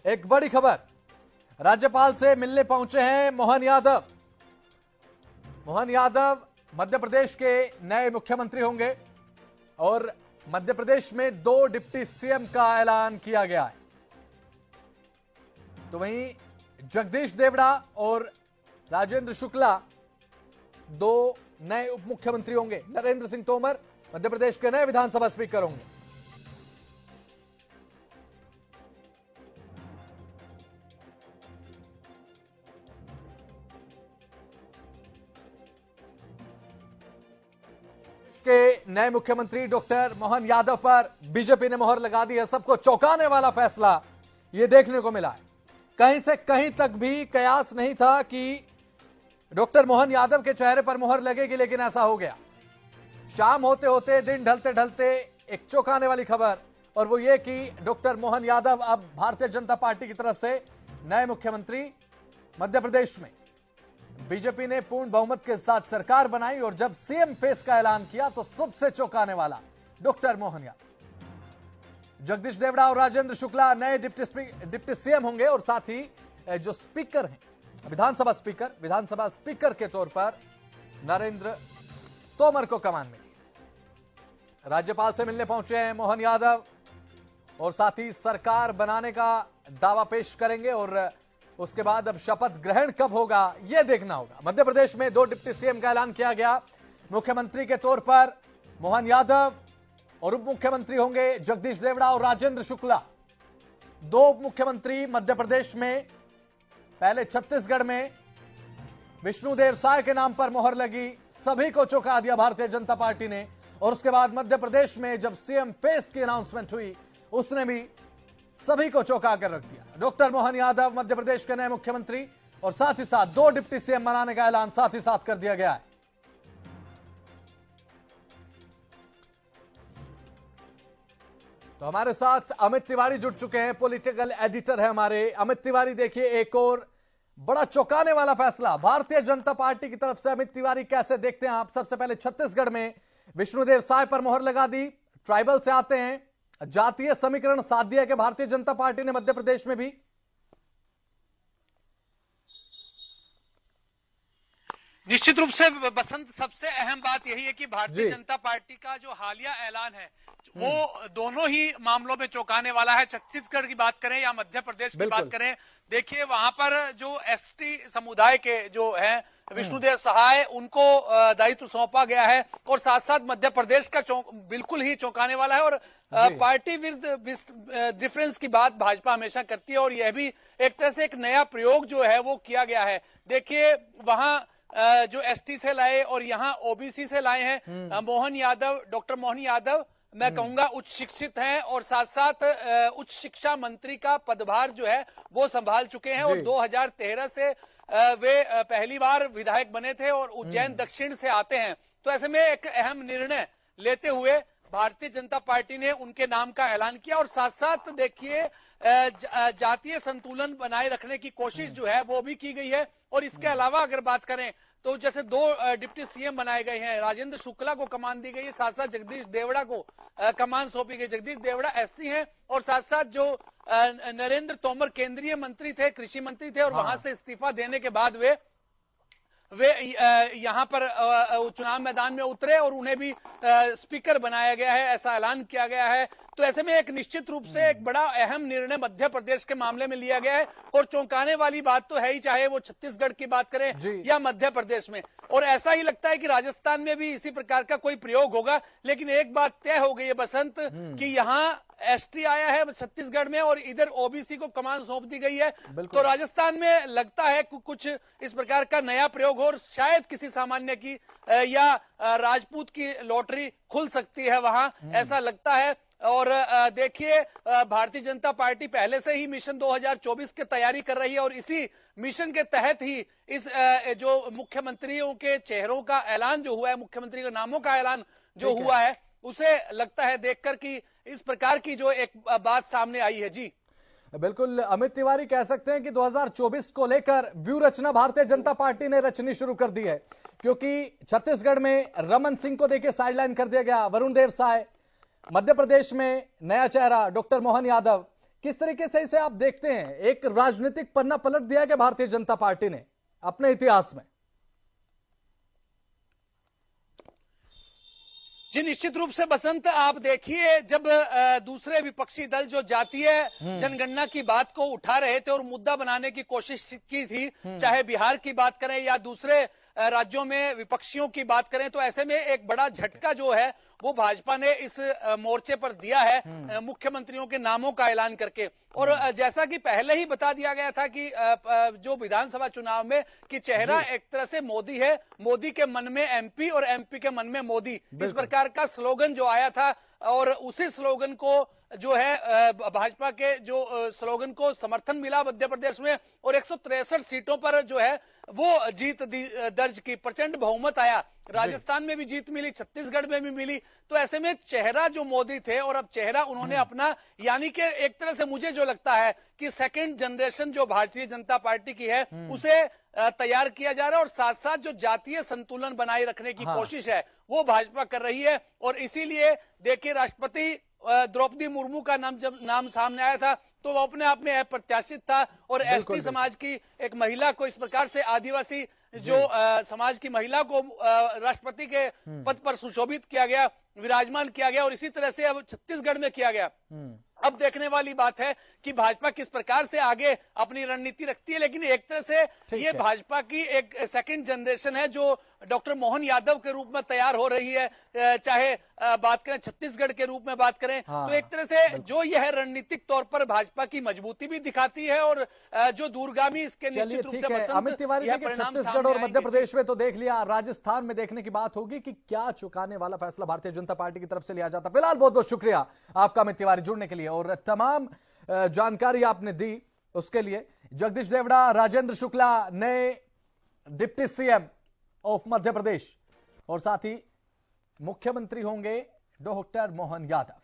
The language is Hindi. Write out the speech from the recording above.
एक बड़ी खबर, राज्यपाल से मिलने पहुंचे हैं मोहन यादव। मोहन यादव मध्य प्रदेश के नए मुख्यमंत्री होंगे और मध्य प्रदेश में 2 डिप्टी सीएम का ऐलान किया गया है। तो वहीं जगदीश देवड़ा और राजेंद्र शुक्ला 2 नए उप मुख्यमंत्री होंगे। नरेंद्र सिंह तोमर मध्य प्रदेश के नए विधानसभा स्पीकर होंगे। के नए मुख्यमंत्री डॉक्टर मोहन यादव पर बीजेपी ने मोहर लगा दी है। सबको चौंकाने वाला फैसला यह देखने को मिला है। कहीं से कहीं तक भी कयास नहीं था कि डॉक्टर मोहन यादव के चेहरे पर मोहर लगेगी, लेकिन ऐसा हो गया। शाम होते होते, दिन ढलते ढलते एक चौंकाने वाली खबर, और वो ये कि डॉक्टर मोहन यादव अब भारतीय जनता पार्टी की तरफ से नए मुख्यमंत्री मध्य प्रदेश में। बीजेपी ने पूर्ण बहुमत के साथ सरकार बनाई और जब सीएम फेस का ऐलान किया तो सबसे चौंकाने वाला डॉक्टर मोहन यादव। जगदीश देवड़ा और राजेंद्र शुक्ला नए डिप्टी सीएम होंगे और साथ ही जो स्पीकर हैं, विधानसभा स्पीकर के तौर पर नरेंद्र तोमर को कमान मिली। राज्यपाल से मिलने पहुंचे हैं मोहन यादव और साथ ही सरकार बनाने का दावा पेश करेंगे और उसके बाद अब शपथ ग्रहण कब होगा यह देखना होगा। मध्य प्रदेश में 2 डिप्टी सीएम का ऐलान किया गया। मुख्यमंत्री के तौर पर मोहन यादव और उप मुख्यमंत्री होंगे जगदीश देवड़ा और राजेंद्र शुक्ला। 2 उप मुख्यमंत्री मध्य प्रदेश में। पहले छत्तीसगढ़ में विष्णुदेव साय के नाम पर मोहर लगी, सभी को चौंका दिया भारतीय जनता पार्टी ने। और उसके बाद मध्य प्रदेश में जब सीएम फेस की अनाउंसमेंट हुई, उसने भी सभी को चौंका कर रख दिया। डॉक्टर मोहन यादव मध्य प्रदेश के नए मुख्यमंत्री और साथ ही साथ 2 डिप्टी सीएम बनाने का ऐलान साथ ही साथ कर दिया गया है। तो हमारे साथ अमित तिवारी जुड़ चुके हैं, पॉलिटिकल एडिटर है हमारे। अमित तिवारी, देखिए एक और बड़ा चौंकाने वाला फैसला भारतीय जनता पार्टी की तरफ से। अमित तिवारी, कैसे देखते हैं आप? सबसे पहले छत्तीसगढ़ में विष्णुदेव साय पर मोहर लगा दी, ट्राइबल से आते हैं, जातीय समीकरण साध दिया कि भारतीय जनता पार्टी ने मध्य प्रदेश में भी। निश्चित रूप से बसंत, सबसे अहम बात यही है कि भारतीय जनता पार्टी का जो हालिया ऐलान है वो दोनों ही मामलों में चौंकाने वाला है। छत्तीसगढ़ की बात करें या मध्य प्रदेश की बात करें, देखिए वहां पर जो एसटी समुदाय के जो है विष्णुदेव सहाय, उनको दायित्व सौंपा गया है और साथ साथ मध्य प्रदेश का बिल्कुल ही चौंकाने वाला है। और पार्टी विद डिफरेंस की बात भाजपा हमेशा करती है और यह भी एक तरह से एक नया प्रयोग जो है वो किया गया है। देखिए वहां जो एसटी से लाए और यहाँ ओबीसी से लाए हैं। मोहन यादव, डॉक्टर मोहन यादव मैं कहूंगा उच्च शिक्षित हैं और साथ साथ उच्च शिक्षा मंत्री का पदभार जो है वो संभाल चुके हैं और 2013 से वे पहली बार विधायक बने थे और उज्जैन दक्षिण से आते हैं। तो ऐसे में एक अहम निर्णय लेते हुए भारतीय जनता पार्टी ने उनके नाम का ऐलान किया और साथ साथ देखिए जातीय संतुलन बनाए रखने की कोशिश जो है वो भी की गई है। और इसके अलावा अगर बात करें तो जैसे 2 डिप्टी सीएम बनाए गए हैं, राजेंद्र शुक्ला को कमान दी गई है, साथ साथ जगदीश देवड़ा को कमान सौंपी गई। जगदीश देवड़ा एससी हैं और साथ साथ जो नरेंद्र तोमर केंद्रीय मंत्री थे, कृषि मंत्री थे और वहां से इस्तीफा देने के बाद वे यहाँ पर चुनाव मैदान में उतरे और उन्हें भी स्पीकर बनाया गया है, ऐसा ऐलान किया गया है। तो ऐसे में एक निश्चित रूप से एक बड़ा अहम निर्णय मध्य प्रदेश के मामले में लिया गया है और चौंकाने वाली बात तो है ही, चाहे वो छत्तीसगढ़ की बात करें या मध्य प्रदेश में। और ऐसा ही लगता है कि राजस्थान में भी इसी प्रकार का कोई प्रयोग होगा। लेकिन एक बात तय हो गई है बसंत कि यहाँ एसटी आया है छत्तीसगढ़ में और इधर ओबीसी को कमान सौंप दी गई है। तो राजस्थान में लगता है कुछ इस प्रकार का नया प्रयोग हो और शायद किसी सामान्य की या राजपूत की लॉटरी खुल सकती है वहां, ऐसा लगता है। और देखिए भारतीय जनता पार्टी पहले से ही मिशन 2024 की तैयारी कर रही है और इसी मिशन के तहत ही इस जो मुख्यमंत्रियों के चेहरों का ऐलान जो हुआ है, मुख्यमंत्री के नामों का ऐलान जो हुआ है, उसे लगता है देखकर कि इस प्रकार की जो एक बात सामने आई है। जी बिल्कुल अमित तिवारी, कह सकते हैं कि 2024 को लेकर व्यू रचना भारतीय जनता पार्टी ने रचनी शुरू कर दी है, क्योंकि छत्तीसगढ़ में रमन सिंह को देखिए साइडलाइन कर दिया गया, वरुण देव साय। मध्य प्रदेश में नया चेहरा डॉक्टर मोहन यादव। किस तरीके से इसे आप देखते हैं? एक राजनीतिक पन्ना पलट दिया कि भारतीय जनता पार्टी ने अपने इतिहास में। जी निश्चित रूप से बसंत, आप देखिए जब दूसरे विपक्षी दल जो जातीय जनगणना की बात को उठा रहे थे और मुद्दा बनाने की कोशिश की थी, चाहे बिहार की बात करें या दूसरे राज्यों में विपक्षियों की बात करें, तो ऐसे में एक बड़ा झटका जो है वो भाजपा ने इस मोर्चे पर दिया है मुख्यमंत्रियों के नामों का ऐलान करके। और जैसा कि पहले ही बता दिया गया था कि जो विधानसभा चुनाव में कि चेहरा एक तरह से मोदी है, मोदी के मन में एमपी और एमपी के मन में मोदी, इस प्रकार का स्लोगन जो आया था। और उसी स्लोगन को जो है भाजपा के जो स्लोगन को समर्थन मिला मध्य प्रदेश में, और 163 सीटों पर जो है वो जीत दर्ज की, प्रचंड बहुमत आया। राजस्थान में भी जीत मिली, छत्तीसगढ़ में भी मिली। तो ऐसे में चेहरा जो मोदी थे और अब चेहरा उन्होंने अपना, यानी कि एक तरह से मुझे जो लगता है कि सेकंड जनरेशन जो भारतीय जनता पार्टी की है उसे तैयार किया जा रहा है, और साथ साथ जो जातीय संतुलन बनाए रखने की कोशिश है वो भाजपा कर रही है। और इसीलिए देखिए राष्ट्रपति द्रौपदी मुर्मू का जब नाम सामने आया था तो वो अपने आप में अप्रत्याशित था, और एसटी समाज की एक महिला को इस प्रकार से, आदिवासी जो समाज की महिला को राष्ट्रपति के पद पर सुशोभित किया गया, विराजमान किया गया, और इसी तरह से अब छत्तीसगढ़ में किया गया। अब देखने वाली बात है कि भाजपा किस प्रकार से आगे अपनी रणनीति रखती है। लेकिन एक तरह से ये भाजपा की एक सेकंड जनरेशन है जो डॉक्टर मोहन यादव के रूप में तैयार हो रही है, चाहे बात करें छत्तीसगढ़ के रूप में बात करें। तो एक तरह से जो यह रणनीतिक तौर पर भाजपा की मजबूती भी दिखाती है, और जो दूरगामी इसके निश्चित रूप से अमित तिवारी जी के छत्तीसगढ़ और मध्य प्रदेश में तो देख लिया, राजस्थान में देखने की बात होगी कि क्या चुकाने वाला फैसला भारतीय जनता पार्टी की तरफ से लिया जाता। फिलहाल बहुत बहुत शुक्रिया आपका अमित तिवारी जुड़ने के लिए, और तमाम जानकारी आपने दी उसके लिए। जगदीश देवड़ा, राजेंद्र शुक्ला नए deputy CM of Madhya Pradesh, और साथ ही मुख्यमंत्री होंगे डॉक्टर मोहन यादव।